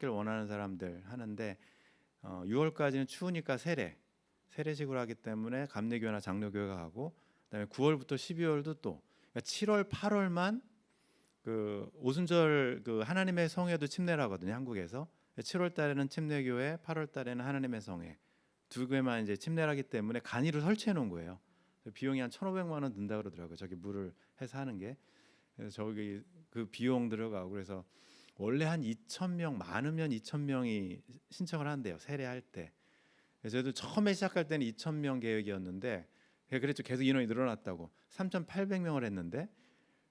받기를 원하는 사람들 하는데 6월까지는 추우니까 세례식으로 하기 때문에 감리교회나 장로교회가 하고, 그다음에 9월부터 12월도 또, 그러니까 7월 8월만 그 오순절 그 하나님의 성회도 침례를 하거든요, 한국에서. 7월 달에는 침례교회, 8월 달에는 하나님의 성회 두 개만 이제 침례를 하기 때문에 간이를 설치해 놓은 거예요. 비용이 한 1,500만 원 든다 그러더라고요. 저기 물을 해서 하는 게. 그래서 저기 그 비용 들어가고, 그래서 원래 한 2,000명, 많으면 2,000명이 신청을 한대요, 세례할 때. 그래서 저도 처음에 시작할 때는 2,000명 계획이었는데, 그랬죠. 계속 인원이 늘어났다고 3,800명을 했는데,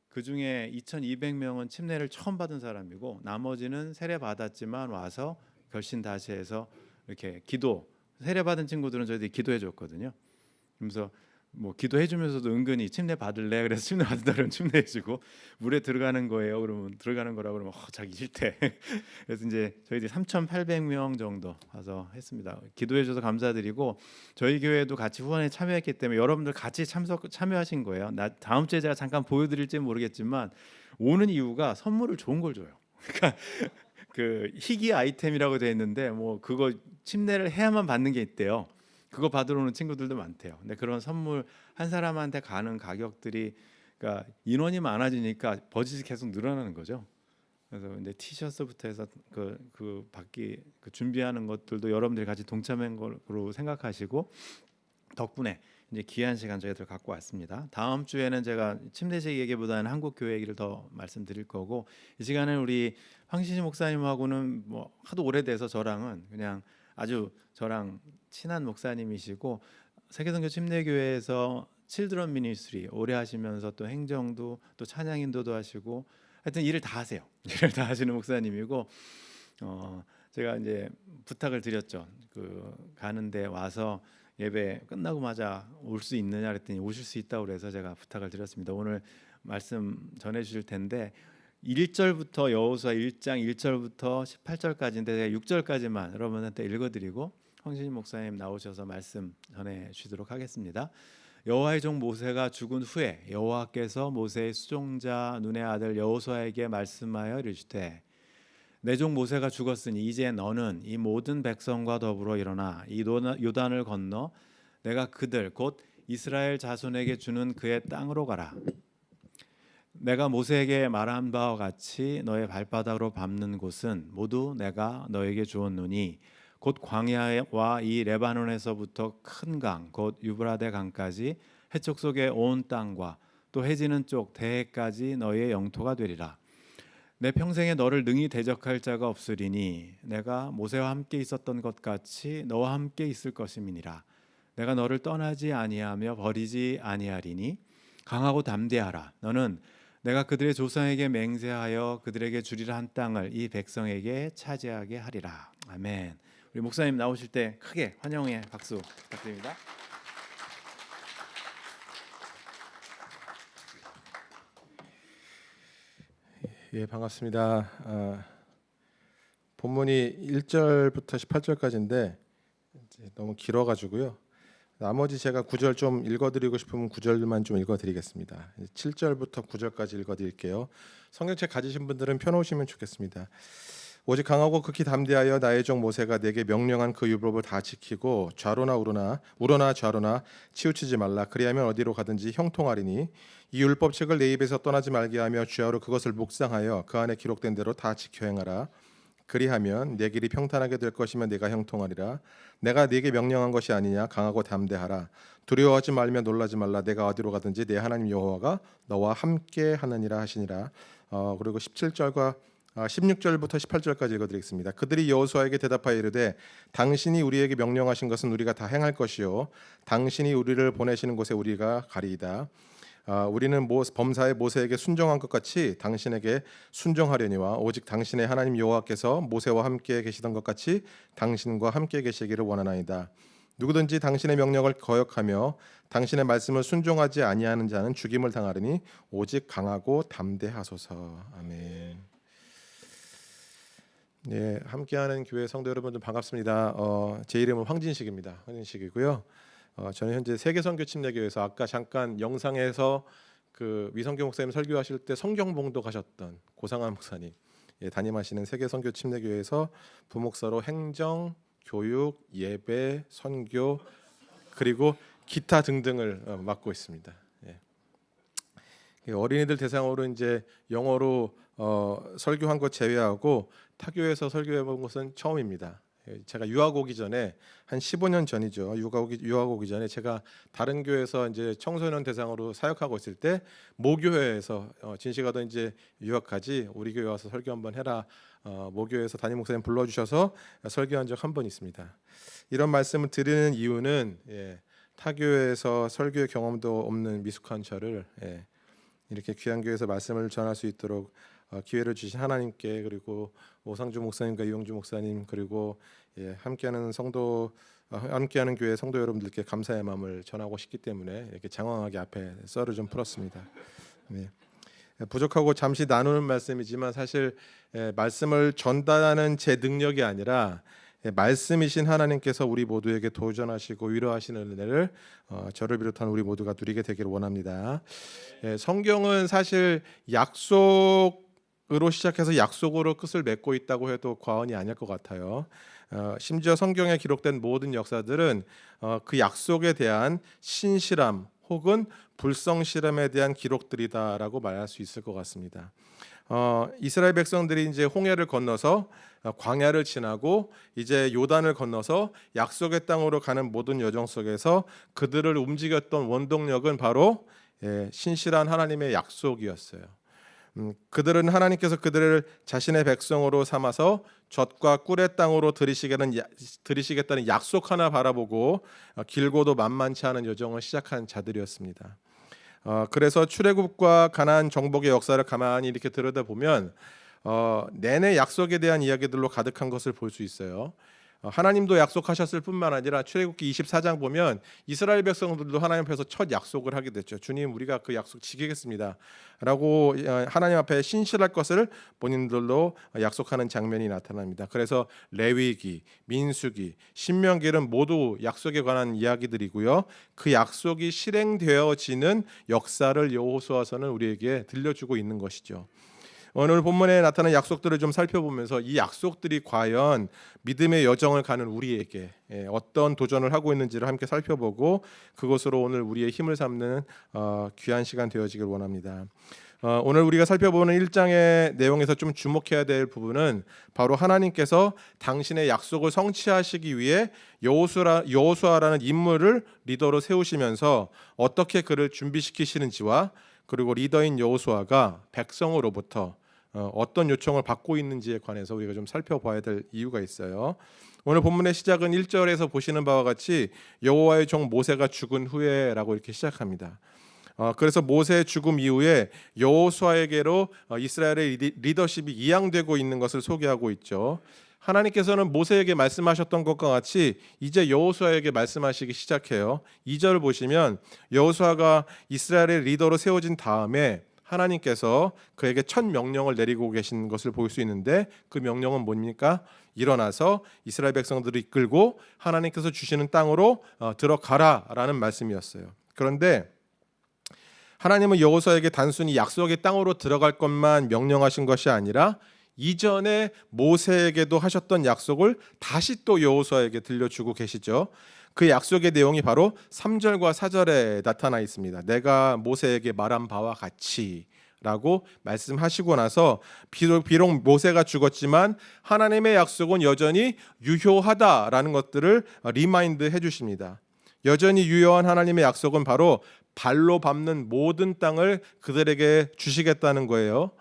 그 중에 2,200명은 침례를 처음 받은 사람이고, 나머지는 세례 받았지만 와서 결신 다시 해서 이렇게 세례 받은 친구들은 저희들이 기도해 줬거든요. 그래서 뭐 기도해 주면서도 은근히 침례 받을래? 그래서 침례 받는다 그러면 침례해주고, 물에 들어가는 거예요 그러면 들어가는 거라고 그러면 자기 싫대. 그래서 이제 저희들이 3,800명 정도 와서 했습니다. 기도해 줘서 감사드리고, 저희 교회도 같이 후원에 참여했기 때문에 여러분들 같이 참여하신 거예요. 다음 주에 제가 잠깐 보여드릴지 모르겠지만 오는 이유가 선물을 좋은 걸 줘요. 그러니까 그 희귀 아이템이라고 되어 있는데, 뭐 그거 침례를 해야만 받는 게 있대요. 그거 받으러 오는 친구들도 많대요. 근데 그런 선물 한 사람한테 가는 가격들이, 그러니까 인원이 많아지니까 버짓이 계속 늘어나는 거죠. 그래서 이제 티셔츠부터 해서 그 받기 그 준비하는 것들도 여러분들이 같이 동참한 걸로 생각하시고, 덕분에 이제 귀한 시간 저희들 갖고 왔습니다. 다음 주에는 제가 침례식 얘기보다는 한국 교회 얘기를 더 말씀드릴 거고, 이 시간은 우리 황신희 목사님하고는 뭐 하도 오래돼서 저랑은 그냥 아주 저랑 친한 목사님이시고, 세계선교 침례교회에서 칠드런 미니스트리 오래 하시면서 또 행정도 또 찬양 인도도 하시고, 하여튼 일을 다 하세요. 일을 다 하시는 목사님이고, 제가 이제 부탁을 드렸죠. 그 가는데 와서 예배 끝나고마자 올 수 있느냐 그랬더니 오실 수 있다고 그래서 제가 부탁을 드렸습니다. 오늘 말씀 전해 주실 텐데, 1절부터 여호수아 1장 1절부터 18절까지인데 제가 6절까지만 여러분한테 읽어드리고 황신희 목사님 나오셔서 말씀 전해 주시도록 하겠습니다. 여호와의 종 모세가 죽은 후에 여호와께서 모세의 수종자 눈의 아들 여호수아에게 말씀하여 이르시되, 내 종 모세가 죽었으니 이제 너는 이 모든 백성과 더불어 일어나 이 요단을 건너 내가 그들 곧 이스라엘 자손에게 주는 그의 땅으로 가라. 내가 모세에게 말한 바와 같이 너의 발바닥으로 밟는 곳은 모두 내가 너에게 주었노니 곧 광야와 이 레바논에서부터 큰 강 곧 유브라데 강까지 해쪽 속의 온 땅과 또 해지는 쪽 대해까지 너의 영토가 되리라. 내 평생에 너를 능히 대적할 자가 없으리니 내가 모세와 함께 있었던 것 같이 너와 함께 있을 것임이니라. 내가 너를 떠나지 아니하며 버리지 아니하리니 강하고 담대하라. 너는 내가 그들의 조상에게 맹세하여 그들에게 주리라 한 땅을 이 백성에게 차지하게 하리라. 아멘. 우리 목사님 나오실 때 크게 환영의 박수 부탁드립니다. 예, 반갑습니다. 본문이 1절부터 18절까지인데 너무 길어가지고요. 나머지 제가 9절 좀 읽어드리고 싶으면 9절만 좀 읽어드리겠습니다. 7절부터 9절까지 읽어드릴게요. 성경책 가지신 분들은 펴놓으시면 좋겠습니다. 오직 강하고 극히 담대하여 나의 종 모세가 내게 명령한 그 율법을 다 지키고 좌로나 우로나 좌로나 치우치지 말라. 그리하면 어디로 가든지 형통하리니 이 율법책을 내 입에서 떠나지 말게 하며 주야로 그것을 묵상하여 그 안에 기록된 대로 다 지켜 행하라. 그리하면 내 길이 평탄하게 될 것이며 내가 형통하리라. 내가 네게 명령한 것이 아니냐. 강하고 담대하라. 두려워하지 말며 놀라지 말라. 내가 어디로 가든지 내 하나님 여호와가 너와 함께 하느니라 하시니라. 그리고 16절부터 18절까지 읽어드리겠습니다. 그들이 여호수아에게 대답하여 이르되, 당신이 우리에게 명령하신 것은 우리가 다 행할 것이요 당신이 우리를 보내시는 곳에 우리가 가리이다. 우리는 범사에 모세에게 순종한 것 같이 당신에게 순종하려니와 오직 당신의 하나님 여호와께서 모세와 함께 계시던 것 같이 당신과 함께 계시기를 원하나이다. 누구든지 당신의 명령을 거역하며 당신의 말씀을 순종하지 아니하는 자는 죽임을 당하리니 오직 강하고 담대하소서. 아멘. 네, 함께하는 교회 성도 여러분들 반갑습니다. 제 이름은 황진식입니다. 황진식이고요. 저는 현재 세계선교 침례교회에서 아까 잠깐 영상에서 그 위성교 목사님 설교하실 때 성경봉도 가셨던 고상한 목사님, 담임하시는 세계 선교 침례교회에서 부목사로 행정, 교육, 예배, 선교 그리고 기타 등등을 맡고 있습니다. 어린이들 대상으로 이제 영어로 설교한 것 제외하고 타교에서 설교해 본 것은 처음입니다. 제가 유학 오기 전에 한 15년 전이죠. 유학 오기 전에 제가 다른 교회에서 이제 청소년 대상으로 사역하고 있을 때 모교회에서 진시가도 이제 유학하지 우리 교회 와서 설교 한번 해라. 모교회에서 담임 목사님 불러주셔서 설교한 적 한 번 있습니다. 이런 말씀을 드리는 이유는 타교회에서 설교의 경험도 없는 미숙한 저를 이렇게 귀한 교회에서 말씀을 전할 수 있도록 기회를 주신 하나님께 그리고 오상주 목사님과 이용주 목사님 그리고 함께하는 교회 성도 여러분들께 감사의 마음을 전하고 싶기 때문에 이렇게 장황하게 앞에 썰을 좀 풀었습니다. 부족하고 잠시 나누는 말씀이지만 사실 말씀을 전달하는 제 능력이 아니라 말씀이신 하나님께서 우리 모두에게 도전하시고 위로하시는 은혜를 저를 비롯한 우리 모두가 누리게 되기를 원합니다. 성경은 사실 약속으로 시작해서 약속으로 끝을 맺고 있다고 해도 과언이 아닐 것 같아요. 심지어 성경에 기록된 모든 역사들은 그 약속에 대한 신실함 혹은 불성실함에 대한 기록들이다라고 말할 수 있을 것 같습니다. 이스라엘 백성들이 이제 홍해를 건너서 광야를 지나고 이제 요단을 건너서 약속의 땅으로 가는 모든 여정 속에서 그들을 움직였던 원동력은 바로 신실한 하나님의 약속이었어요. 그들은 하나님께서 그들을 자신의 백성으로 삼아서 젖과 꿀의 땅으로 들이시겠다는 약속 하나 바라보고 길고도 만만치 않은 여정을 시작한 자들이었습니다. 그래서 출애굽과 가나안 정복의 역사를 가만히 이렇게 들여다보면 내내 약속에 대한 이야기들로 가득한 것을 볼 수 있어요. 하나님도 약속하셨을 뿐만 아니라 출애굽기 24장 보면 이스라엘 백성들도 하나님 앞에서 첫 약속을 하게 됐죠. 주님, 우리가 그 약속 지키겠습니다 라고 하나님 앞에 신실할 것을 본인들로 약속하는 장면이 나타납니다. 그래서 레위기, 민수기, 신명기는 모두 약속에 관한 이야기들이고요. 그 약속이 실행되어지는 역사를 여호수아서는 우리에게 들려주고 있는 것이죠. 오늘 본문에 나타난 약속들을 좀 살펴보면서 이 약속들이 과연 믿음의 여정을 가는 우리에게 어떤 도전을 하고 있는지를 함께 살펴보고 그것으로 오늘 우리의 힘을 삼는 귀한 시간 되어지길 원합니다. 오늘 우리가 살펴보는 1장의 내용에서 좀 주목해야 될 부분은 바로 하나님께서 당신의 약속을 성취하시기 위해 여호수아라는 인물을 리더로 세우시면서 어떻게 그를 준비시키시는지와 그리고 리더인 여호수아가 백성으로부터 어떤 요청을 받고 있는지에 관해서 우리가 좀 살펴봐야 될 이유가 있어요. 오늘 본문의 시작은 1절에서 보시는 바와 같이 여호와의 종 모세가 죽은 후에라고 이렇게 시작합니다. 그래서 모세의 죽음 이후에 여호수아에게로 이스라엘의 리더십이 이양되고 있는 것을 소개하고 있죠. 하나님께서는 모세에게 말씀하셨던 것과 같이 이제 여호수아에게 말씀하시기 시작해요. 2절을 보시면 여호수아가 이스라엘의 리더로 세워진 다음에 하나님께서 그에게 첫 명령을 내리고 계신 것을 볼 수 있는데 그 명령은 뭡니까? 일어나서 이스라엘 백성들을 이끌고 하나님께서 주시는 땅으로 들어가라라는 말씀이었어요. 그런데 하나님은 여호수아에게 단순히 약속의 땅으로 들어갈 것만 명령하신 것이 아니라 이전에 모세에게도 하셨던 약속을 다시 또 여호수아에게 들려주고 계시죠. 그 약속의 내용이 바로 3절과 4절에 나타나 있습니다. 내가 모세에게 말한 바와 같이 라고 말씀하시고 나서 비록 모세가 죽었지만 하나님의 약속은 여전히 유효하다라는 것들을 리마인드 해주십니다. 여전히 유효한 하나님의 약속은 바로 발로 밟는 모든 땅을 그들에게 주시겠다는 거예요.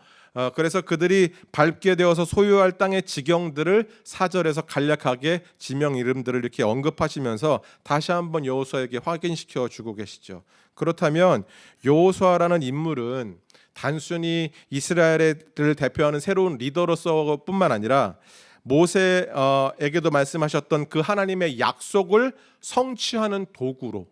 그래서 그들이 밟게 되어서 소유할 땅의 지경들을 4절에서 간략하게 지명 이름들을 이렇게 언급하시면서 다시 한번 여호수아에게 확인시켜 주고 계시죠. 그렇다면 여호수아라는 인물은 단순히 이스라엘을 대표하는 새로운 리더로서뿐만 아니라 모세에게도 말씀하셨던 그 하나님의 약속을 성취하는 도구로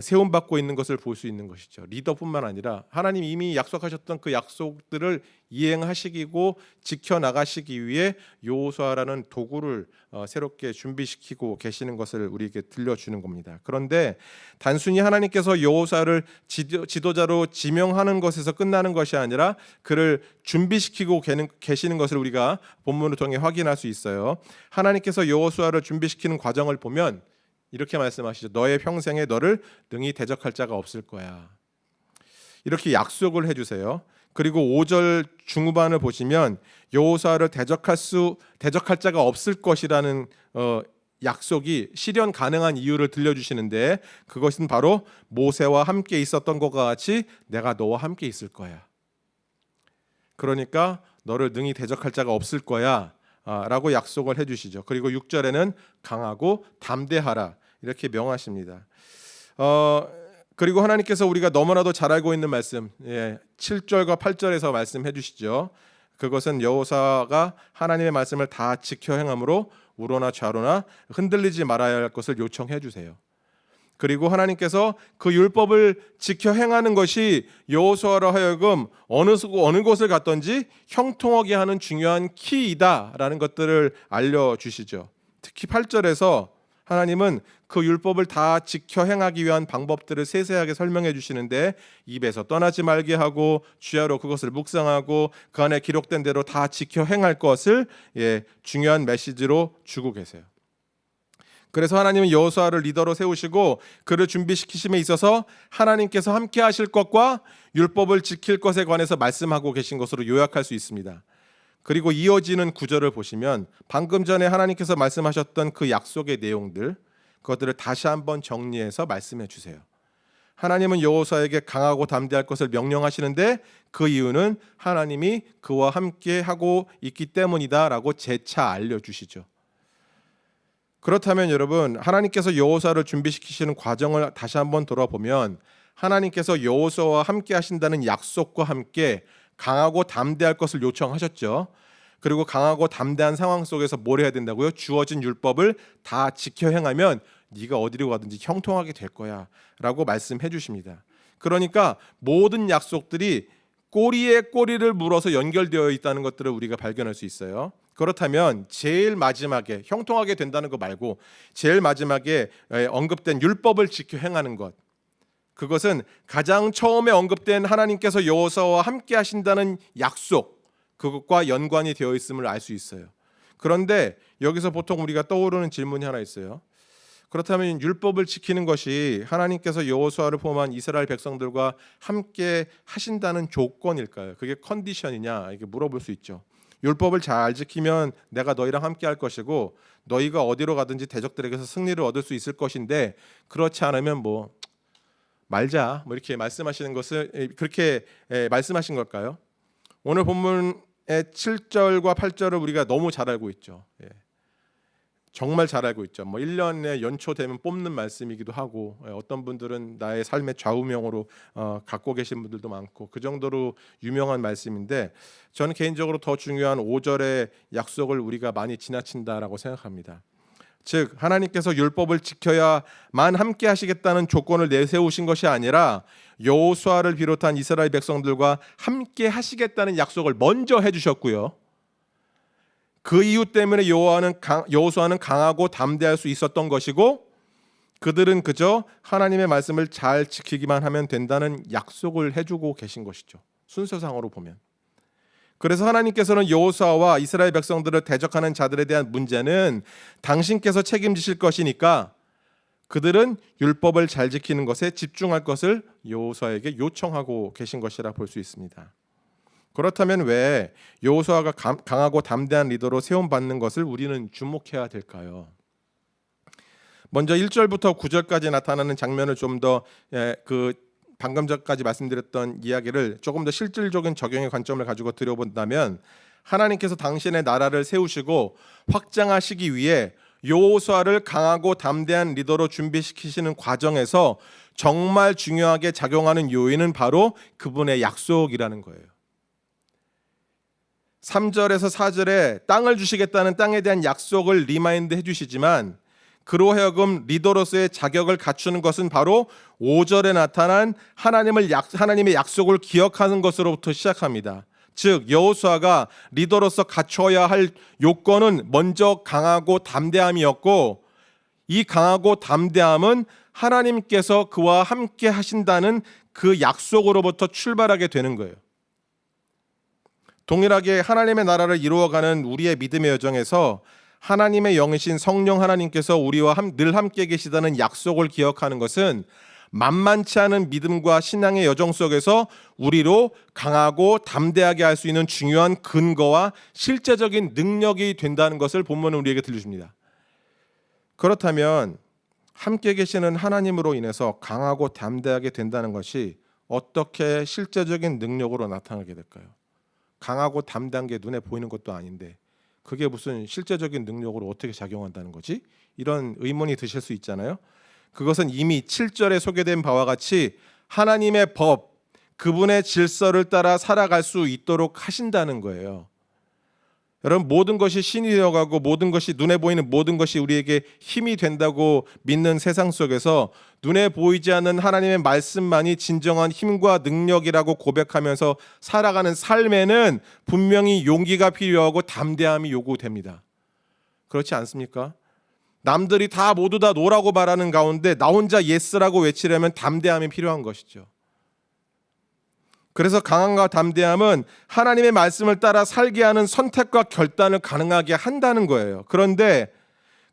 세움 받고 있는 것을 볼 수 있는 것이죠. 리더뿐만 아니라 하나님 이미 약속하셨던 그 약속들을 이행하시고 지켜 나가시기 위해 여호수아라는 도구를 새롭게 준비시키고 계시는 것을 우리에게 들려주는 겁니다. 그런데 단순히 하나님께서 여호수아를 지도자로 지명하는 것에서 끝나는 것이 아니라 그를 준비시키고 계시는 것을 우리가 본문을 통해 확인할 수 있어요. 하나님께서 여호수아를 준비시키는 과정을 보면 이렇게 말씀하시죠. 너의 평생에 너를 능히 대적할 자가 없을 거야. 이렇게 약속을 해주세요. 그리고 5절 중후반을 보시면 여호수아를 대적할 자가 없을 것이라는 약속이 실현 가능한 이유를 들려주시는데 그것은 바로 모세와 함께 있었던 것과 같이 내가 너와 함께 있을 거야. 그러니까 너를 능히 대적할 자가 없을 거야 라고 약속을 해주시죠. 그리고 6절에는 강하고 담대하라 이렇게 명하십니다. 그리고 하나님께서 우리가 너무나도 잘 알고 있는 말씀 7절과 8절에서 말씀해 주시죠. 그것은 여호수아가 하나님의 말씀을 다 지켜 행함으로 우로나 좌로나 흔들리지 말아야 할 것을 요청해 주세요. 그리고 하나님께서 그 율법을 지켜 행하는 것이 여호수아로 하여금 어느 곳을 갔든지 형통하게 하는 중요한 키이다라는 것들을 알려주시죠. 특히 8절에서 하나님은 그 율법을 다 지켜 행하기 위한 방법들을 세세하게 설명해 주시는데 입에서 떠나지 말게 하고 주야로 그것을 묵상하고 그 안에 기록된 대로 다 지켜 행할 것을 중요한 메시지로 주고 계세요. 그래서 하나님은 여호수아를 리더로 세우시고 그를 준비시키심에 있어서 하나님께서 함께 하실 것과 율법을 지킬 것에 관해서 말씀하고 계신 것으로 요약할 수 있습니다. 그리고 이어지는 구절을 보시면 방금 전에 하나님께서 말씀하셨던 그 약속의 내용들 그것들을 다시 한번 정리해서 말씀해 주세요. 하나님은 여호수아에게 강하고 담대할 것을 명령하시는데 그 이유는 하나님이 그와 함께 하고 있기 때문이다라고 재차 알려주시죠. 그렇다면 여러분 하나님께서 여호수아를 준비시키시는 과정을 다시 한번 돌아보면 하나님께서 여호수아와 함께 하신다는 약속과 함께 강하고 담대할 것을 요청하셨죠. 그리고 강하고 담대한 상황 속에서 뭘 해야 된다고요? 주어진 율법을 다 지켜 행하면 네가 어디로 가든지 형통하게 될 거야 라고 말씀해 주십니다. 그러니까 모든 약속들이 꼬리에 꼬리를 물어서 연결되어 있다는 것들을 우리가 발견할 수 있어요. 그렇다면 제일 마지막에 형통하게 된다는 거 말고 제일 마지막에 언급된 율법을 지켜 행하는 것 그것은 가장 처음에 언급된 하나님께서 여호수아와 함께 하신다는 약속 그것과 연관이 되어 있음을 알 수 있어요. 그런데 여기서 보통 우리가 떠오르는 질문이 하나 있어요. 그렇다면 율법을 지키는 것이 하나님께서 여호수아를 포함한 이스라엘 백성들과 함께 하신다는 조건일까요? 그게 컨디션이냐 이렇게 물어볼 수 있죠. 율법을 잘 지키면 내가 너희랑 함께 할 것이고 너희가 어디로 가든지 대적들에게서 승리를 얻을 수 있을 것인데 그렇지 않으면 말자 이렇게 말씀하시는 것을 그렇게 말씀하신 걸까요? 오늘 본문의 7절과 8절을 우리가 너무 잘 알고 있죠. 정말 잘 알고 있죠. 1년에 연초 되면 뽑는 말씀이기도 하고 어떤 분들은 나의 삶의 좌우명으로 갖고 계신 분들도 많고 그 정도로 유명한 말씀인데 저는 개인적으로 더 중요한 5절의 약속을 우리가 많이 지나친다라고 생각합니다. 즉 하나님께서 율법을 지켜야만 함께 하시겠다는 조건을 내세우신 것이 아니라 여호수아를 비롯한 이스라엘 백성들과 함께 하시겠다는 약속을 먼저 해주셨고요. 그 이유 때문에 여호수아는 강하고 담대할 수 있었던 것이고 그들은 그저 하나님의 말씀을 잘 지키기만 하면 된다는 약속을 해주고 계신 것이죠. 순서상으로 보면. 그래서 하나님께서는 여호수아와 이스라엘 백성들을 대적하는 자들에 대한 문제는 당신께서 책임지실 것이니까 그들은 율법을 잘 지키는 것에 집중할 것을 여호수아에게 요청하고 계신 것이라 볼 수 있습니다. 그렇다면 왜 여호수아가 강하고 담대한 리더로 세움받는 것을 우리는 주목해야 될까요? 먼저 1절부터 9절까지 나타나는 장면을 좀 더 방금 전까지 말씀드렸던 이야기를 조금 더 실질적인 적용의 관점을 가지고 들여본다면 하나님께서 당신의 나라를 세우시고 확장하시기 위해 여호수아를 강하고 담대한 리더로 준비시키시는 과정에서 정말 중요하게 작용하는 요인은 바로 그분의 약속이라는 거예요. 3절에서 4절에 땅을 주시겠다는 땅에 대한 약속을 리마인드 해주시지만 그로 하여금 리더로서의 자격을 갖추는 것은 바로 5절에 나타난 하나님의 약속을 기억하는 것으로부터 시작합니다. 즉 여호수아가 리더로서 갖춰야 할 요건은 먼저 강하고 담대함이었고, 이 강하고 담대함은 하나님께서 그와 함께 하신다는 그 약속으로부터 출발하게 되는 거예요. 동일하게 하나님의 나라를 이루어가는 우리의 믿음의 여정에서 하나님의 영이신 성령 하나님께서 우리와 늘 함께 계시다는 약속을 기억하는 것은 만만치 않은 믿음과 신앙의 여정 속에서 우리로 강하고 담대하게 할 수 있는 중요한 근거와 실제적인 능력이 된다는 것을 본문은 우리에게 들려줍니다. 그렇다면 함께 계시는 하나님으로 인해서 강하고 담대하게 된다는 것이 어떻게 실제적인 능력으로 나타나게 될까요? 강하고 담대한 게 눈에 보이는 것도 아닌데 그게 무슨 실제적인 능력으로 어떻게 작용한다는 거지? 이런 의문이 드실 수 있잖아요. 그것은 이미 7절에 소개된 바와 같이 하나님의 법, 그분의 질서를 따라 살아갈 수 있도록 하신다는 거예요. 여러분, 모든 것이 신이 되어가고 모든 것이 눈에 보이는 모든 것이 우리에게 힘이 된다고 믿는 세상 속에서 눈에 보이지 않는 하나님의 말씀만이 진정한 힘과 능력이라고 고백하면서 살아가는 삶에는 분명히 용기가 필요하고 담대함이 요구됩니다. 그렇지 않습니까? 남들이 다 모두 다 노라고 말하는 가운데 나 혼자 예스라고 외치려면 담대함이 필요한 것이죠. 그래서 강함과 담대함은 하나님의 말씀을 따라 살게 하는 선택과 결단을 가능하게 한다는 거예요. 그런데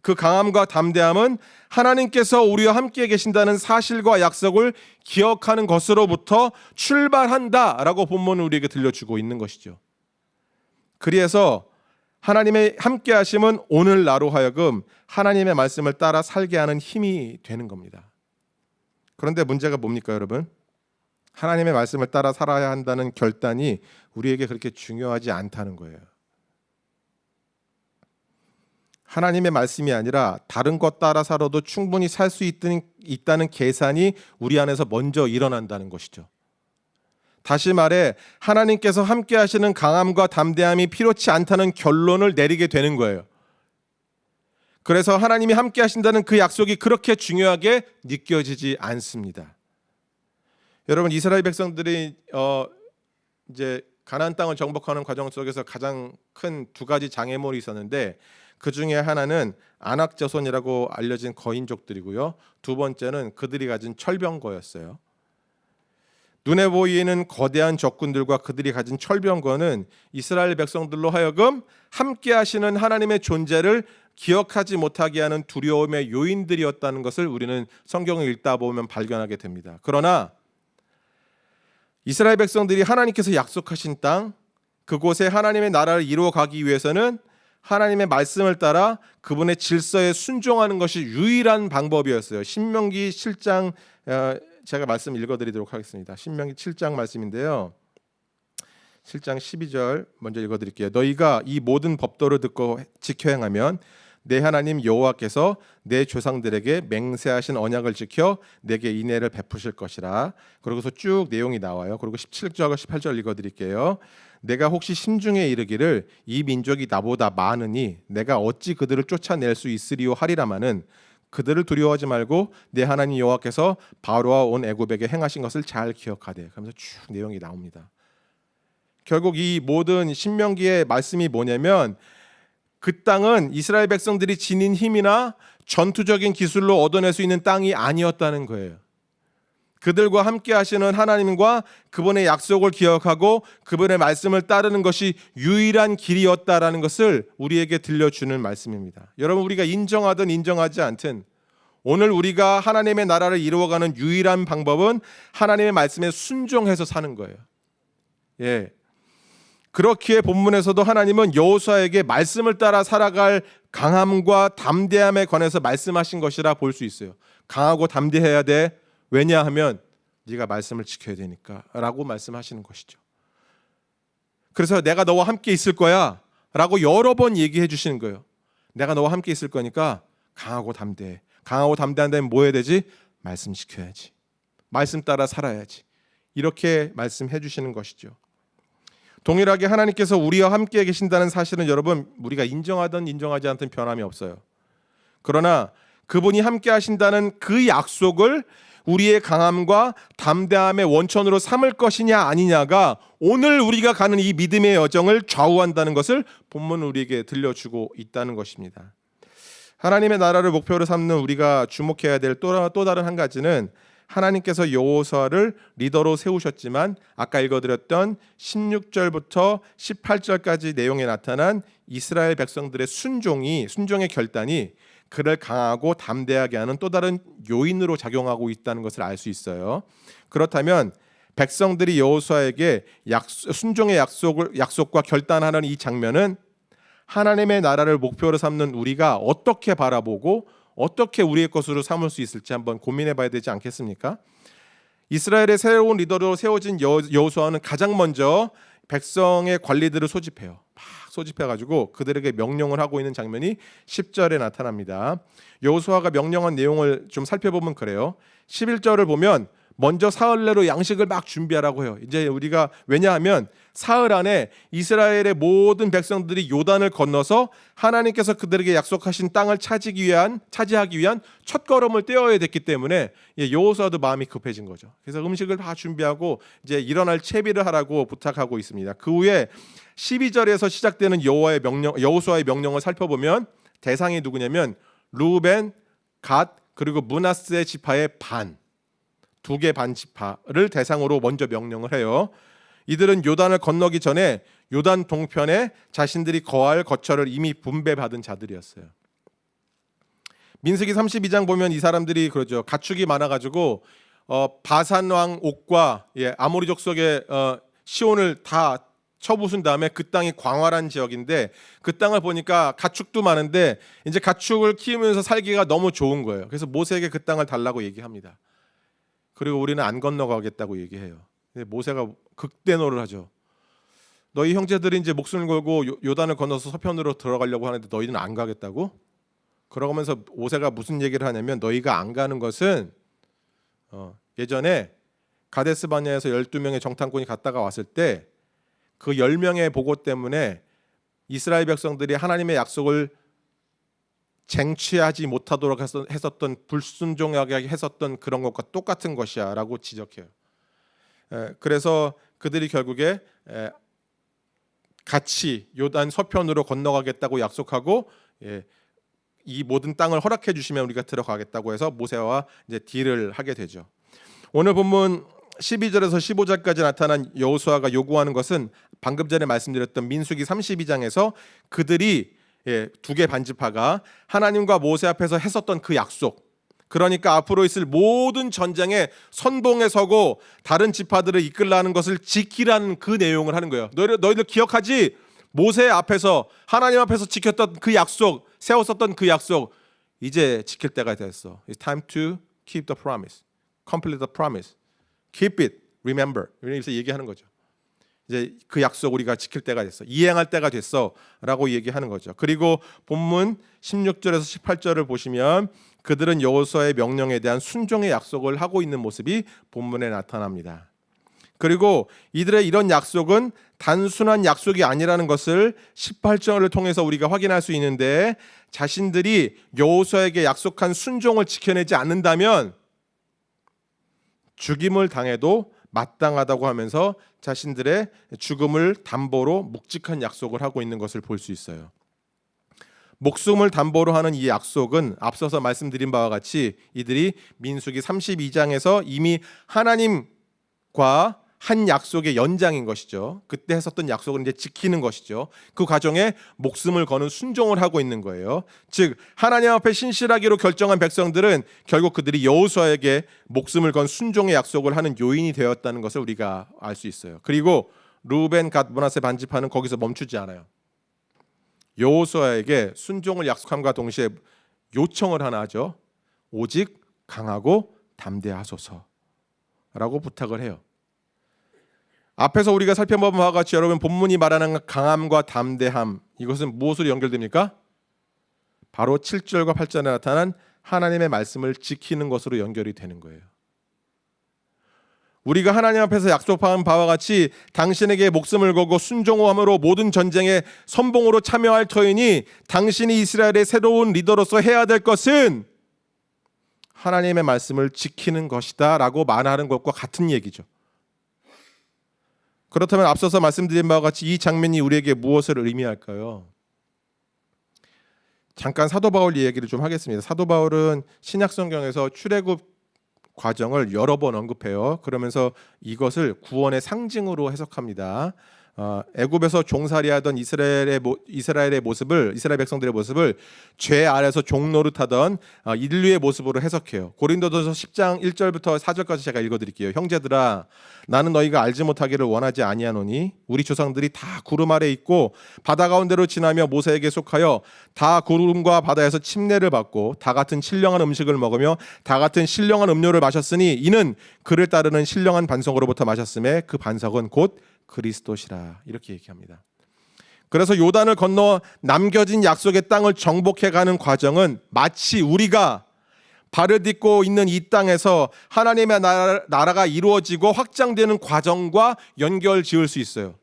그 강함과 담대함은 하나님께서 우리와 함께 계신다는 사실과 약속을 기억하는 것으로부터 출발한다라고 본문은 우리에게 들려주고 있는 것이죠. 그래서 하나님의 함께 하심은 오늘 나로 하여금 하나님의 말씀을 따라 살게 하는 힘이 되는 겁니다. 그런데 문제가 뭡니까, 여러분? 하나님의 말씀을 따라 살아야 한다는 결단이 우리에게 그렇게 중요하지 않다는 거예요. 하나님의 말씀이 아니라 다른 것 따라 살아도 충분히 살 수 있다는 계산이 우리 안에서 먼저 일어난다는 것이죠. 다시 말해 하나님께서 함께 하시는 강함과 담대함이 필요치 않다는 결론을 내리게 되는 거예요. 그래서 하나님이 함께 하신다는 그 약속이 그렇게 중요하게 느껴지지 않습니다. 여러분, 이스라엘 백성들이 이제 가나안 땅을 정복하는 과정 속에서 가장 큰 두 가지 장애물이 있었는데 그 중에 하나는 아낙 자손이라고 알려진 거인족들이고요. 두 번째는 그들이 가진 철병거였어요. 눈에 보이는 거대한 적군들과 그들이 가진 철병거는 이스라엘 백성들로 하여금 함께 하시는 하나님의 존재를 기억하지 못하게 하는 두려움의 요인들이었다는 것을 우리는 성경을 읽다 보면 발견하게 됩니다. 그러나 이스라엘 백성들이 하나님께서 약속하신 땅, 그곳에 하나님의 나라를 이루어가기 위해서는 하나님의 말씀을 따라 그분의 질서에 순종하는 것이 유일한 방법이었어요. 신명기 7장 제가 말씀 읽어드리도록 하겠습니다. 신명기 7장 말씀인데요. 7장 12절 먼저 읽어드릴게요. 너희가 이 모든 법도를 듣고 지켜 행하면 내 하나님 여호와께서 내 조상들에게 맹세하신 언약을 지켜 내게 인애를 베푸실 것이라. 그러고서 쭉 내용이 나와요. 그리고 17절 18절 읽어드릴게요. 내가 혹시 심중에 이르기를 이 민족이 나보다 많으니 내가 어찌 그들을 쫓아낼 수 있으리요 하리라마는 그들을 두려워하지 말고 내 하나님 여호와께서 바로와 온 애굽에게 행하신 것을 잘 기억하되. 그러면서 쭉 내용이 나옵니다. 결국 이 모든 신명기의 말씀이 뭐냐면 그 땅은 이스라엘 백성들이 지닌 힘이나 전투적인 기술로 얻어낼 수 있는 땅이 아니었다는 거예요. 그들과 함께 하시는 하나님과 그분의 약속을 기억하고 그분의 말씀을 따르는 것이 유일한 길이었다라는 것을 우리에게 들려주는 말씀입니다. 여러분, 우리가 인정하든 인정하지 않든 오늘 우리가 하나님의 나라를 이루어가는 유일한 방법은 하나님의 말씀에 순종해서 사는 거예요. 예. 그렇기에 본문에서도 하나님은 여호수아에게 말씀을 따라 살아갈 강함과 담대함에 관해서 말씀하신 것이라 볼 수 있어요. 강하고 담대해야 돼. 왜냐하면 네가 말씀을 지켜야 되니까 라고 말씀하시는 것이죠. 그래서 내가 너와 함께 있을 거야 라고 여러 번 얘기해 주시는 거예요. 내가 너와 함께 있을 거니까 강하고 담대해. 강하고 담대한다면 뭐 해야 되지? 말씀 지켜야지. 말씀 따라 살아야지. 이렇게 말씀해 주시는 것이죠. 동일하게 하나님께서 우리와 함께 계신다는 사실은 여러분 우리가 인정하든 인정하지 않든 변함이 없어요. 그러나 그분이 함께 하신다는 그 약속을 우리의 강함과 담대함의 원천으로 삼을 것이냐 아니냐가 오늘 우리가 가는 이 믿음의 여정을 좌우한다는 것을 본문은 우리에게 들려주고 있다는 것입니다. 하나님의 나라를 목표로 삼는 우리가 주목해야 될 또 다른 한 가지는 하나님께서 여호수아를 리더로 세우셨지만 아까 읽어드렸던 16절부터 18절까지 내용에 나타난 이스라엘 백성들의 순종의 결단이 그를 강하고 담대하게 하는 또 다른 요인으로 작용하고 있다는 것을 알 수 있어요. 그렇다면 백성들이 여호수아에게 순종의 약속과 결단하는 이 장면은 하나님의 나라를 목표로 삼는 우리가 어떻게 바라보고 어떻게 우리의 것으로 삼을 수 있을지 한번 고민해 봐야 되지 않겠습니까? 이스라엘의 새로운 리더로 세워진 여호수아는 가장 먼저 백성의 관리들을 소집해요. 막 소집해가지고 그들에게 명령을 하고 있는 장면이 10절에 나타납니다. 여호수아가 명령한 내용을 좀 살펴보면 그래요. 11절을 보면 먼저 사흘 내로 양식을 막 준비하라고 해요. 이제 우리가 왜냐하면 사흘 안에 이스라엘의 모든 백성들이 요단을 건너서 하나님께서 그들에게 약속하신 땅을 차지하기 위한 첫걸음을 떼어야 됐기 때문에 여호수아도 마음이 급해진 거죠. 그래서 음식을 다 준비하고 이제 일어날 채비를 하라고 부탁하고 있습니다. 그 후에 12절에서 시작되는 여호수아의 명령을 살펴보면 대상이 누구냐면 루벤, 갓 그리고 므낫세 지파의 반. 2개 반 지파를 대상으로 먼저 명령을 해요. 이들은 요단을 건너기 전에 요단 동편에 자신들이 거할 거처를 이미 분배받은 자들이었어요. 민수기 32장 보면 이 사람들이 그러죠. 가축이 많아가지고 바산 왕 옥과 아모리 족속의 시온을 다 쳐부순 다음에 그 땅이 광활한 지역인데 그 땅을 보니까 가축도 많은데 이제 가축을 키우면서 살기가 너무 좋은 거예요. 그래서 모세에게 그 땅을 달라고 얘기합니다. 그리고 우리는 안 건너가겠다고 얘기해요. 모세가 극대노를 하죠. 너희 형제들이 이제 목숨을 걸고 요단을 건너서 서편으로 들어가려고 하는데 너희는 안 가겠다고? 그러면서 모세가 무슨 얘기를 하냐면 너희가 안 가는 것은 예전에 가데스 바네아에서 12명의 정탐꾼이 갔다가 왔을 때 그 10명의 보고 때문에 이스라엘 백성들이 하나님의 약속을 쟁취하지 못하도록 했었던 불순종하게 했었던 그런 것과 똑같은 것이야 라고 지적해요. 그래서 그들이 결국에 같이 요단 서편으로 건너가겠다고 약속하고 이 모든 땅을 허락해 주시면 우리가 들어가겠다고 해서 모세와 이제 딜을 하게 되죠. 오늘 본문 12절에서 15절까지 나타난 여호수아가 요구하는 것은 방금 전에 말씀드렸던 민수기 32장에서 그들이 2개 반지파가 하나님과 모세 앞에서 했었던 그 약속, 그러니까 앞으로 있을 모든 전쟁에 선봉에 서고 다른 지파들을 이끌라는 것을 지키라는 그 내용을 하는 거예요. 너희들 기억하지? 모세 앞에서 하나님 앞에서 지켰던 그 약속, 세웠었던 그 약속 이제 지킬 때가 됐어. It's time to keep the promise, complete the promise, keep it, remember. 이렇게 얘기하는 거죠. 이제 그 약속 우리가 지킬 때가 됐어. 이행할 때가 됐어라고 얘기하는 거죠. 그리고 본문 16절에서 18절을 보시면 그들은 여호수아의 명령에 대한 순종의 약속을 하고 있는 모습이 본문에 나타납니다. 그리고 이들의 이런 약속은 단순한 약속이 아니라는 것을 18절을 통해서 우리가 확인할 수 있는데 자신들이 여호수아에게 약속한 순종을 지켜내지 않는다면 죽임을 당해도 마땅하다고 하면서 자신들의 죽음을 담보로 묵직한 약속을 하고 있는 것을 볼 수 있어요. 목숨을 담보로 하는 이 약속은 앞서서 말씀드린 바와 같이 이들이 민수기 32장에서 이미 하나님과 한 약속의 연장인 것이죠. 그때 했었던 약속을 이제 지키는 것이죠. 그 과정에 목숨을 거는 순종을 하고 있는 거예요. 즉 하나님 앞에 신실하기로 결정한 백성들은 결국 그들이 여호수아에게 목숨을 건 순종의 약속을 하는 요인이 되었다는 것을 우리가 알 수 있어요. 그리고 루벤, 갓, 므낫세 반지파는 거기서 멈추지 않아요. 여호수아에게 순종을 약속함과 동시에 요청을 하나 하죠. 오직 강하고 담대하소서라고 부탁을 해요. 앞에서 우리가 살펴본 바와 같이 여러분 본문이 말하는 강함과 담대함, 이것은 무엇으로 연결됩니까? 바로 7절과 8절에 나타난 하나님의 말씀을 지키는 것으로 연결이 되는 거예요. 우리가 하나님 앞에서 약속한 바와 같이 당신에게 목숨을 걸고 순종함으로 모든 전쟁에 선봉으로 참여할 터이니 당신이 이스라엘의 새로운 리더로서 해야 될 것은 하나님의 말씀을 지키는 것이다 라고 말하는 것과 같은 얘기죠. 그렇다면 앞서서 말씀드린 바와 같이 이 장면이 우리에게 무엇을 의미할까요? 잠깐 사도 바울 이야기를 좀 하겠습니다. 사도 바울은 신약 성경에서 출애굽 과정을 여러 번 언급해요. 그러면서 이것을 구원의 상징으로 해석합니다. 애굽에서 종살이하던 이스라엘 백성들의 모습을 죄 아래서 종노릇하던 인류의 모습으로 해석해요. 고린도전서 10장 1절부터 4절까지 제가 읽어드릴게요. 형제들아, 나는 너희가 알지 못하기를 원하지 아니하노니 우리 조상들이 다 구름 아래 있고 바다 가운데로 지나며 모세에게 속하여 다 구름과 바다에서 침례를 받고 다 같은 신령한 음식을 먹으며 다 같은 신령한 음료를 마셨으니 이는 그를 따르는 신령한 반석으로부터 마셨음에 그 반석은 곧 그리스도시라. 이렇게 얘기합니다. 그래서 요단을 건너 남겨진 약속의 땅을 정복해가는 과정은 마치 우리가 발을 딛고 있는 이 땅에서 하나님의 나라가 이루어지고 확장되는 과정과 연결 지을 수 있어요.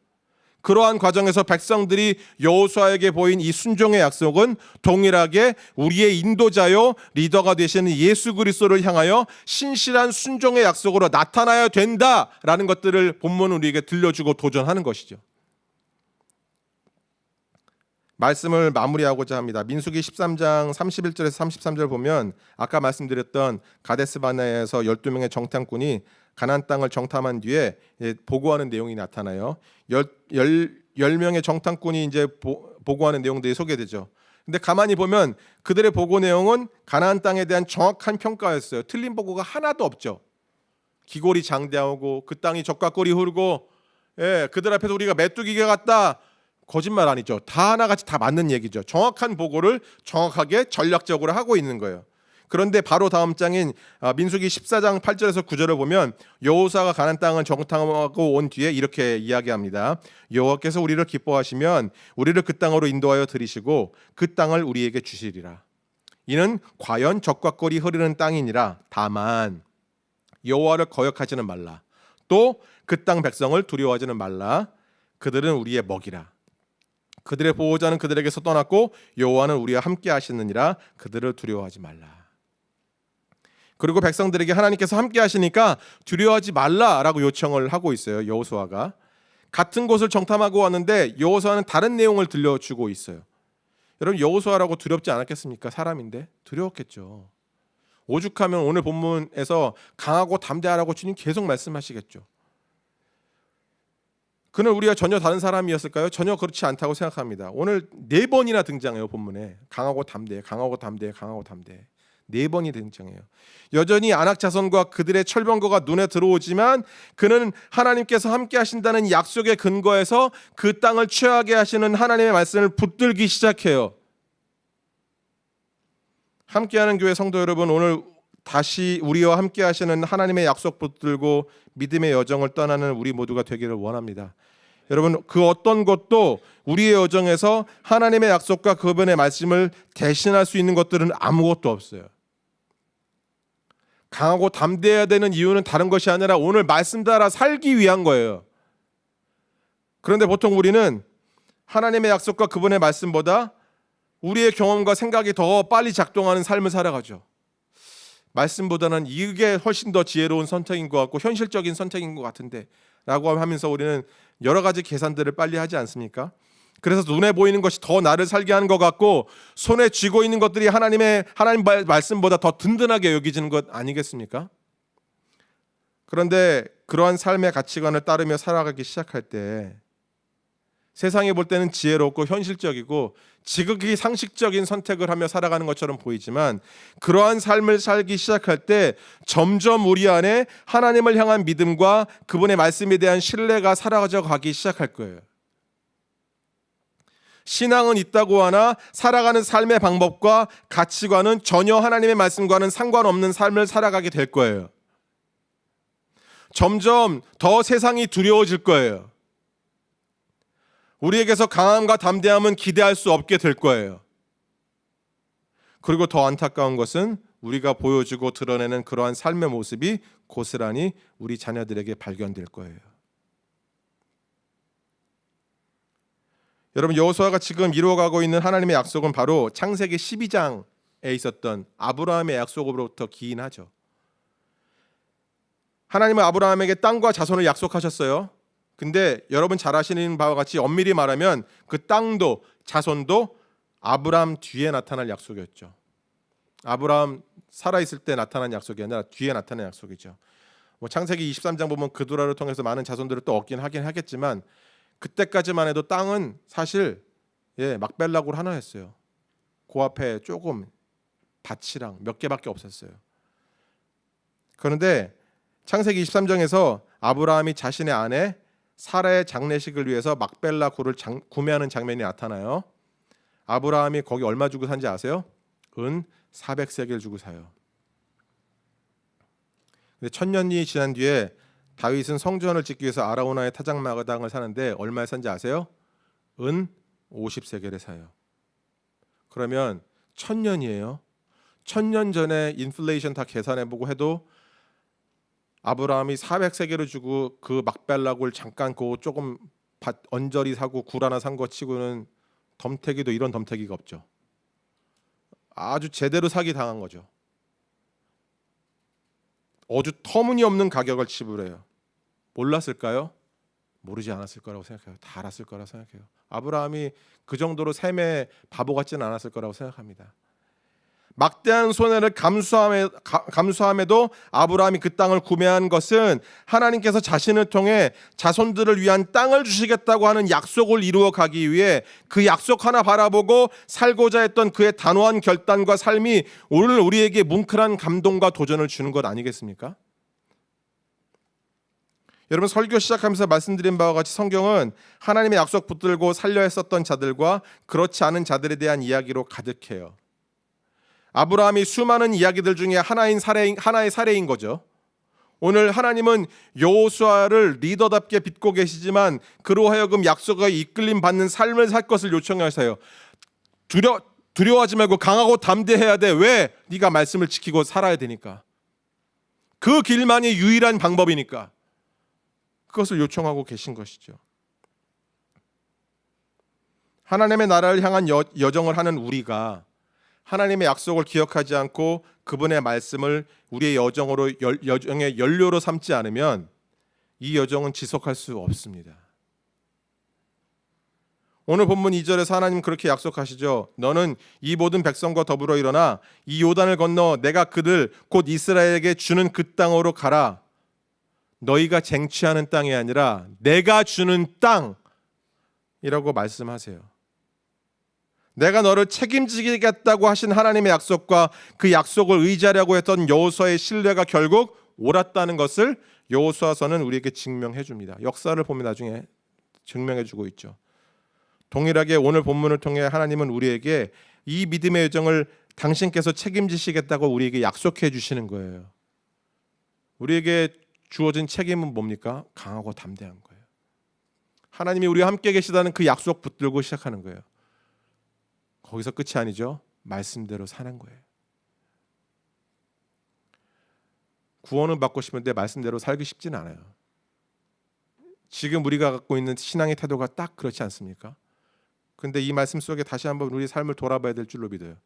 그러한 과정에서 백성들이 여호수아에게 보인 이 순종의 약속은 동일하게 우리의 인도자요 리더가 되시는 예수 그리스도를 향하여 신실한 순종의 약속으로 나타나야 된다라는 것들을 본문은 우리에게 들려주고 도전하는 것이죠. 말씀을 마무리하고자 합니다. 민수기 13장 31절에서 33절 보면 아까 말씀드렸던 가데스바네에서 12명의 정탐꾼이 가나안 땅을 정탐한 뒤에 보고하는 내용이 나타나요. 10명의 정탐꾼이 이제 보고하는 내용들이 소개되죠. 근데 가만히 보면 그들의 보고 내용은 가나안 땅에 대한 정확한 평가였어요. 틀린 보고가 하나도 없죠. 기골이 장대하고 그 땅이 젖과 꿀이 흐르고 그들 앞에서 우리가 메뚜기가 같다. 거짓말 아니죠. 다 하나같이 다 맞는 얘기죠. 정확한 보고를 정확하게 전략적으로 하고 있는 거예요. 그런데 바로 다음 장인 민수기 14장 8절에서 9절을 보면 여호수아가 가나안 땅을 정탐하고 온 뒤에 이렇게 이야기합니다. 여호와께서 우리를 기뻐하시면 우리를 그 땅으로 인도하여 들이시고 그 땅을 우리에게 주시리라. 이는 과연 젖과 꿀이 흐르는 땅이니라. 다만 여호와를 거역하지는 말라. 또 그 땅 백성을 두려워하지는 말라. 그들은 우리의 먹이라. 그들의 보호자는 그들에게서 떠났고 여호와는 우리와 함께 하시느니라. 그들을 두려워하지 말라. 그리고 백성들에게 하나님께서 함께 하시니까 두려워하지 말라라고 요청을 하고 있어요. 여호수아가 같은 곳을 정탐하고 왔는데 여호수아는 다른 내용을 들려주고 있어요. 여러분 여호수아라고 두렵지 않았겠습니까? 사람인데 두려웠겠죠. 오죽하면 오늘 본문에서 강하고 담대하라고 주님 계속 말씀하시겠죠. 그는 우리가 전혀 다른 사람이었을까요? 전혀 그렇지 않다고 생각합니다. 오늘 4번이나 등장해요. 본문에 강하고 담대, 강하고 담대, 강하고 담대 4번이 등장해요. 여전히 안악 자손과 그들의 철병거가 눈에 들어오지만 그는 하나님께서 함께 하신다는 약속의 근거에서 그 땅을 취하게 하시는 하나님의 말씀을 붙들기 시작해요. 함께하는 교회 성도 여러분, 오늘 다시 우리와 함께 하시는 하나님의 약속 붙들고 믿음의 여정을 떠나는 우리 모두가 되기를 원합니다. 여러분 그 어떤 것도 우리의 여정에서 하나님의 약속과 그분의 말씀을 대신할 수 있는 것들은 아무것도 없어요. 강하고 담대해야 되는 이유는 다른 것이 아니라 오늘 말씀 따라 살기 위한 거예요. 그런데 보통 우리는 하나님의 약속과 그분의 말씀보다 우리의 경험과 생각이 더 빨리 작동하는 삶을 살아가죠. 말씀보다는 이게 훨씬 더 지혜로운 선택인 것 같고 현실적인 선택인 것 같은데 라고 하면서 우리는 여러 가지 계산들을 빨리 하지 않습니까? 그래서 눈에 보이는 것이 더 나를 살게 하는 것 같고 손에 쥐고 있는 것들이 하나님 말씀보다 더 든든하게 여기지는 것 아니겠습니까? 그런데 그러한 삶의 가치관을 따르며 살아가기 시작할 때 세상이 볼 때는 지혜롭고 현실적이고 지극히 상식적인 선택을 하며 살아가는 것처럼 보이지만 그러한 삶을 살기 시작할 때 점점 우리 안에 하나님을 향한 믿음과 그분의 말씀에 대한 신뢰가 사라져 가기 시작할 거예요. 신앙은 있다고 하나 살아가는 삶의 방법과 가치관은 전혀 하나님의 말씀과는 상관없는 삶을 살아가게 될 거예요. 점점 더 세상이 두려워질 거예요. 우리에게서 강함과 담대함은 기대할 수 없게 될 거예요. 그리고 더 안타까운 것은 우리가 보여주고 드러내는 그러한 삶의 모습이 고스란히 우리 자녀들에게 발견될 거예요. 여러분 여호수아가 지금 이루어가고 있는 하나님의 약속은 바로 창세기 12장 있었던 아브라함의 약속으로부터 기인하죠. 하나님은 아브라함에게 땅과 자손을 약속하셨어요. 근데 여러분 잘 아시는 바와 같이 엄밀히 말하면 그 땅도 자손도 아브라함 뒤에 나타날 약속이었죠. 아브라함 살아있을 때 나타난 약속이 아니라 뒤에 나타난 약속이죠. 뭐 창세기 23장 보면 그두라를 통해서 많은 자손들을 또 얻긴 하긴 하겠지만 그때까지만 해도 땅은 사실 막벨락으로 하나였어요. 그 앞에 조금 밭이랑 몇 개밖에 없었어요. 그런데 창세기 23장에서 아브라함이 자신의 아내 사라의 장례식을 위해서 막벨라 굴을 구매하는 장면이 나타나요. 아브라함이 거기 얼마 주고 산지 아세요? 은 400세겔 주고 사요. 근데 1000년이 지난 뒤에 다윗은 성전을 짓기 위해서 아라우나의 타작마당을 사는데 얼마에 산지 아세요? 은 50세겔에 사요. 그러면 1000년이에요. 1000년 전에 인플레이션 다 계산해보고 해도 아브라함이 400세겔을 주고 그 막벨락을 잠깐 그 조금 밭 언저리 사고 굴 하나 산 거 치고는 덤태기도 이런 덤태기가 없죠. 아주 제대로 사기 당한 거죠. 아주 터무니없는 가격을 지불해요. 몰랐을까요? 모르지 않았을 거라고 생각해요. 다 알았을 거라고 생각해요. 아브라함이 그 정도로 셈에 바보 같지는 않았을 거라고 생각합니다. 막대한 손해를 감수함에도 아브라함이 그 땅을 구매한 것은 하나님께서 자신을 통해 자손들을 위한 땅을 주시겠다고 하는 약속을 이루어 가기 위해 그 약속 하나 바라보고 살고자 했던 그의 단호한 결단과 삶이 오늘 우리에게 뭉클한 감동과 도전을 주는 것 아니겠습니까? 여러분 설교 시작하면서 말씀드린 바와 같이 성경은 하나님의 약속 붙들고 살려 했었던 자들과 그렇지 않은 자들에 대한 이야기로 가득해요. 아브라함이 수많은 이야기들 중에 하나의 사례인 거죠. 오늘 하나님은 여호수아를 리더답게 빚고 계시지만 그로 하여금 약속에 이끌림 받는 삶을 살 것을 요청하세요. 두려워하지 말고 강하고 담대해야 돼. 왜? 네가 말씀을 지키고 살아야 되니까. 그 길만이 유일한 방법이니까. 그것을 요청하고 계신 것이죠. 하나님의 나라를 향한 여정을 하는 우리가 하나님의 약속을 기억하지 않고 그분의 말씀을 우리의 여정의 연료로 삼지 않으면 이 여정은 지속할 수 없습니다. 오늘 본문 2절에서 하나님 그렇게 약속하시죠. 너는 이 모든 백성과 더불어 일어나 이 요단을 건너 내가 그들 곧 이스라엘에게 주는 그 땅으로 가라. 너희가 쟁취하는 땅이 아니라 내가 주는 땅이라고 말씀하세요. 내가 너를 책임지겠다고 하신 하나님의 약속과 그 약속을 의지하려고 했던 여호수아의 신뢰가 결국 옳았다는 것을 여호수아서는 우리에게 증명해 줍니다. 역사를 보면 나중에 증명해 주고 있죠. 동일하게 오늘 본문을 통해 하나님은 우리에게 이 믿음의 여정을 당신께서 책임지시겠다고 우리에게 약속해 주시는 거예요. 우리에게 주어진 책임은 뭡니까? 강하고 담대한 거예요. 하나님이 우리와 함께 계시다는 그 약속 붙들고 시작하는 거예요. 거기서 끝이 아니죠. 말씀대로 사는 거예요. 구원은 받고 싶은데 말씀대로 살기 쉽지는 않아요. 지금 우리가 갖고 있는 신앙의 태도가 딱 그렇지 않습니까? 근데 이 말씀 속에 다시 한번 우리 삶을 돌아봐야 될 줄로 믿어요.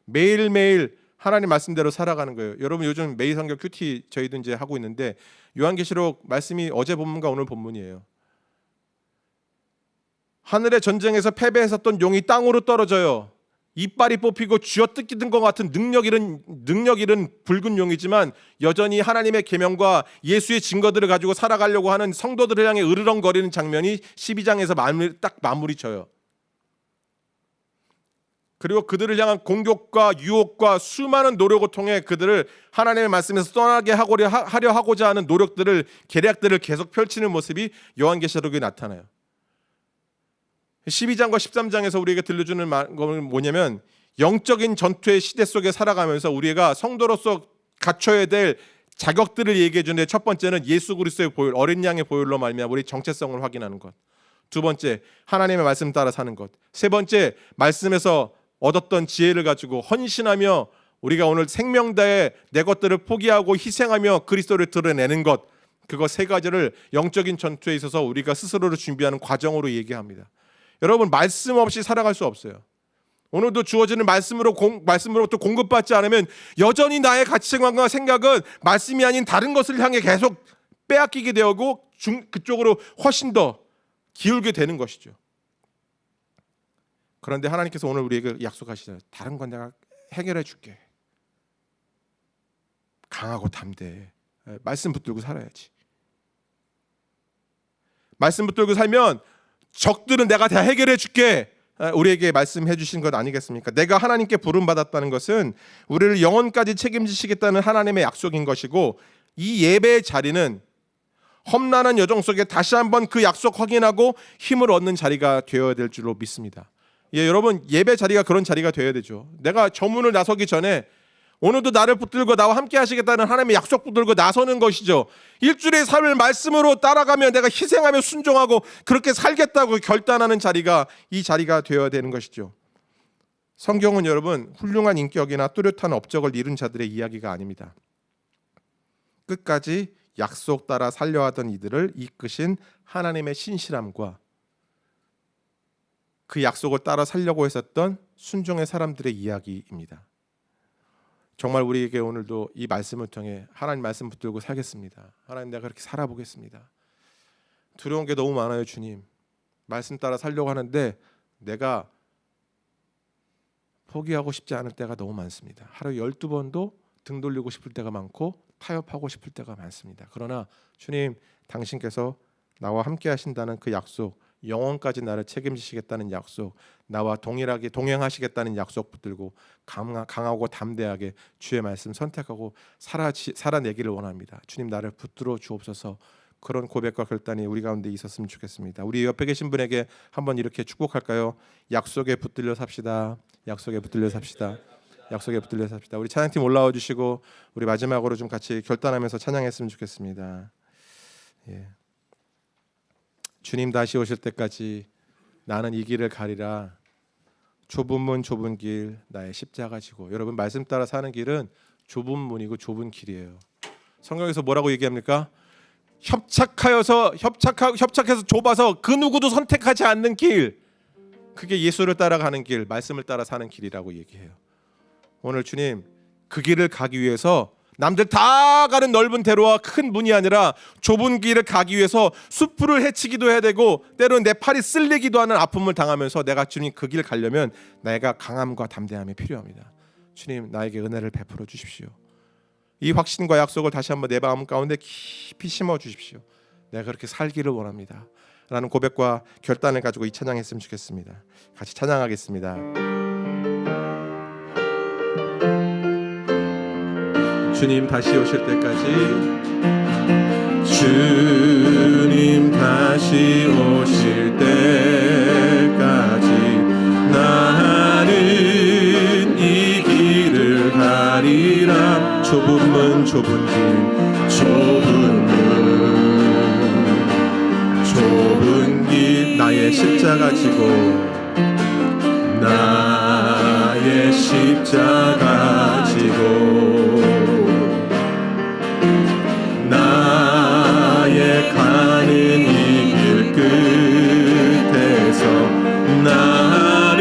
매일매일 하나님 말씀대로 살아가는 거예요. 여러분 요즘 매일 성경 큐티 저희도 이제 하고 있는데 요한계시록 말씀이 어제 본문과 오늘 본문이에요. 하늘의 전쟁에서 패배했었던 용이 땅으로 떨어져요. 이빨이 뽑히고 쥐어뜯기는 것 같은 능력 잃은 붉은 용이지만 여전히 하나님의 계명과 예수의 증거들을 가지고 살아가려고 하는 성도들을 향해 으르렁거리는 장면이 12장에서 딱 마무리 쳐요. 그리고 그들을 향한 공격과 유혹과 수많은 노력을 통해 그들을 하나님의 말씀에서 떠나게 하려 하고자 하는 계략들을 계속 펼치는 모습이 요한계시록에 나타나요. 12장과 13장에서 우리에게 들려주는 것은 뭐냐면 영적인 전투의 시대 속에 살아가면서 우리가 성도로서 갖춰야 될 자격들을 얘기해 주는데 첫 번째는 예수 그리스도의 보혈, 어린 양의 보혈로 말미암아 우리 정체성을 확인하는 것. 두 번째, 하나님의 말씀 따라 사는 것. 세 번째, 말씀에서 얻었던 지혜를 가지고 헌신하며 우리가 오늘 생명 다해 내 것들을 포기하고 희생하며 그리스도를 드러내는 것. 그거 세 가지를 영적인 전투에 있어서 우리가 스스로를 준비하는 과정으로 얘기합니다. 여러분 말씀 없이 살아갈 수 없어요. 오늘도 주어지는 말씀으로부터 공급받지 않으면 여전히 나의 가치관과 생각은 말씀이 아닌 다른 것을 향해 계속 빼앗기게 되고 그쪽으로 훨씬 더 기울게 되는 것이죠. 그런데 하나님께서 오늘 우리에게 약속하시잖아요. 다른 건 내가 해결해 줄게. 강하고 담대해. 말씀 붙들고 살아야지. 말씀 붙들고 살면 적들은 내가 다 해결해 줄게. 우리에게 말씀해 주신 것 아니겠습니까? 내가 하나님께 부름받았다는 것은 우리를 영원까지 책임지시겠다는 하나님의 약속인 것이고, 이 예배의 자리는 험난한 여정 속에 다시 한번 그 약속 확인하고 힘을 얻는 자리가 되어야 될 줄로 믿습니다. 여러분, 예배 자리가 그런 자리가 되어야 되죠. 내가 저문을 나서기 전에 오늘도 나를 붙들고 나와 함께 하시겠다는 하나님의 약속 붙들고 나서는 것이죠. 일주일의 삶을 말씀으로 따라가며 내가 희생하며 순종하고 그렇게 살겠다고 결단하는 자리가 이 자리가 되어야 되는 것이죠. 성경은 여러분, 훌륭한 인격이나 뚜렷한 업적을 이룬 자들의 이야기가 아닙니다. 끝까지 약속 따라 살려하던 이들을 이끄신 하나님의 신실함과 그 약속을 따라 살려고 했었던 순종의 사람들의 이야기입니다. 정말 우리에게 오늘도 이 말씀을 통해 하나님 말씀 붙들고 살겠습니다. 하나님, 내가 그렇게 살아보겠습니다. 두려운 게 너무 많아요, 주님. 말씀 따라 살려고 하는데 내가 포기하고 싶지 않을 때가 너무 많습니다. 하루 12번도 등 돌리고 싶을 때가 많고 타협하고 싶을 때가 많습니다. 그러나 주님, 당신께서 나와 함께 하신다는 그 약속, 영원까지 나를 책임지시겠다는 약속, 나와 동일하게 동행하시겠다는 약속 붙들고 강하고 담대하게 주의 말씀 선택하고 살아내기를 원합니다. 주님, 나를 붙들어 주옵소서. 그런 고백과 결단이 우리 가운데 있었으면 좋겠습니다. 우리 옆에 계신 분에게 한번 이렇게 축복할까요? 약속에 붙들려 삽시다. 약속에 붙들려 삽시다. 약속에 붙들려 삽시다. 우리 찬양팀 올라와 주시고 우리 마지막으로 좀 같이 결단하면서 찬양했으면 좋겠습니다. 예. 주님 다시 오실 때까지 나는 이 길을 가리라. 좁은 문 좁은 길 나의 십자가 지고. 여러분, 말씀 따라 사는 길은 좁은 문이고 좁은 길이에요. 성경에서 뭐라고 얘기합니까? 협착해서 좁아서 그 누구도 선택하지 않는 길, 그게 예수를 따라가는 길, 말씀을 따라 사는 길이라고 얘기해요. 오늘 주님, 그 길을 가기 위해서 남들 다 가는 넓은 대로와 큰 문이 아니라 좁은 길을 가기 위해서 숲을 헤치기도 해야 되고 때로는 내 팔이 쓸리기도 하는 아픔을 당하면서 내가 주님 그 길 가려면 내가 강함과 담대함이 필요합니다. 주님, 나에게 은혜를 베풀어 주십시오. 이 확신과 약속을 다시 한번 내 마음 가운데 깊이 심어 주십시오. 내가 그렇게 살기를 원합니다 라는 고백과 결단을 가지고 이 찬양했으면 좋겠습니다. 같이 찬양하겠습니다. 주님 다시 오실 때까지, 주님 다시 오실 때까지 나는 이 길을 가리라. 좁은 문 좁은 길 좁은 길 나의 십자가 지고 나의 십자가 지고 나의 가는 이 길 끝에서 나는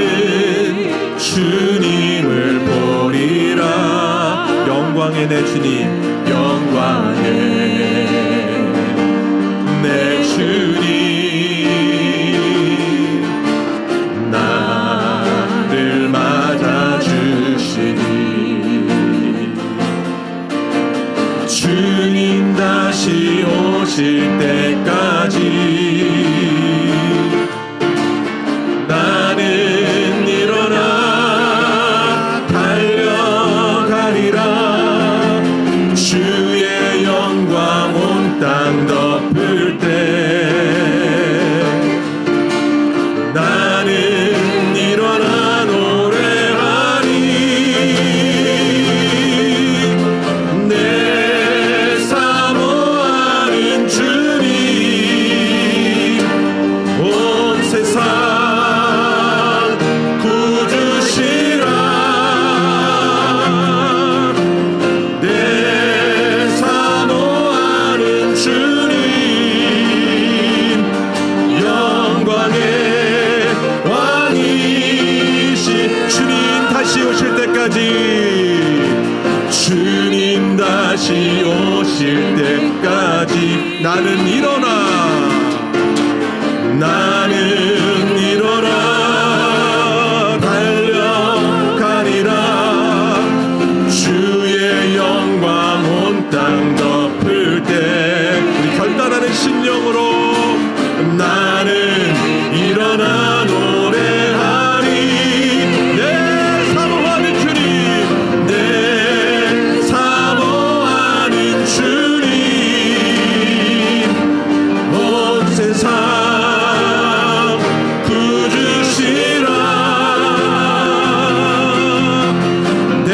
주님을 보리라. 영광의 내 주님, 영광의 내 주님, 나를 맞아주시니 주님 다시 오실 때까지 나는 일어나 달려가리라. 주의 영광 오실 때까지, 주님 다시 오실 때까지 나는 일어나, 나는 일어나 달려가리라. 주의 영광 온 땅 덮을 때 우리 결단하는 심령으로 나는 일어나 노래하리. 내 사모하는 주님, 내 사모하는 주님, 온 세상 구주시라. 내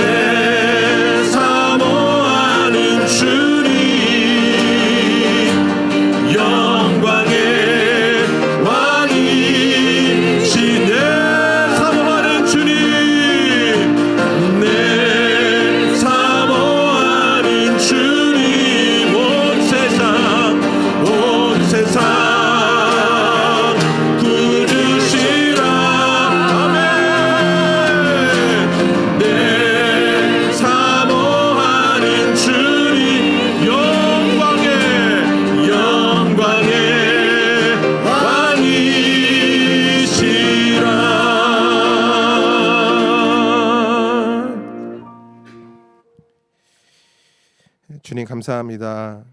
사모하는 주님, 영광의 왕이시네. 사모하는 주님, 내 사모하는 주님, 온 세상 구주시라. 아멘. 내 사모하는 주님, 영광의 왕이시라. 주님 감사합니다.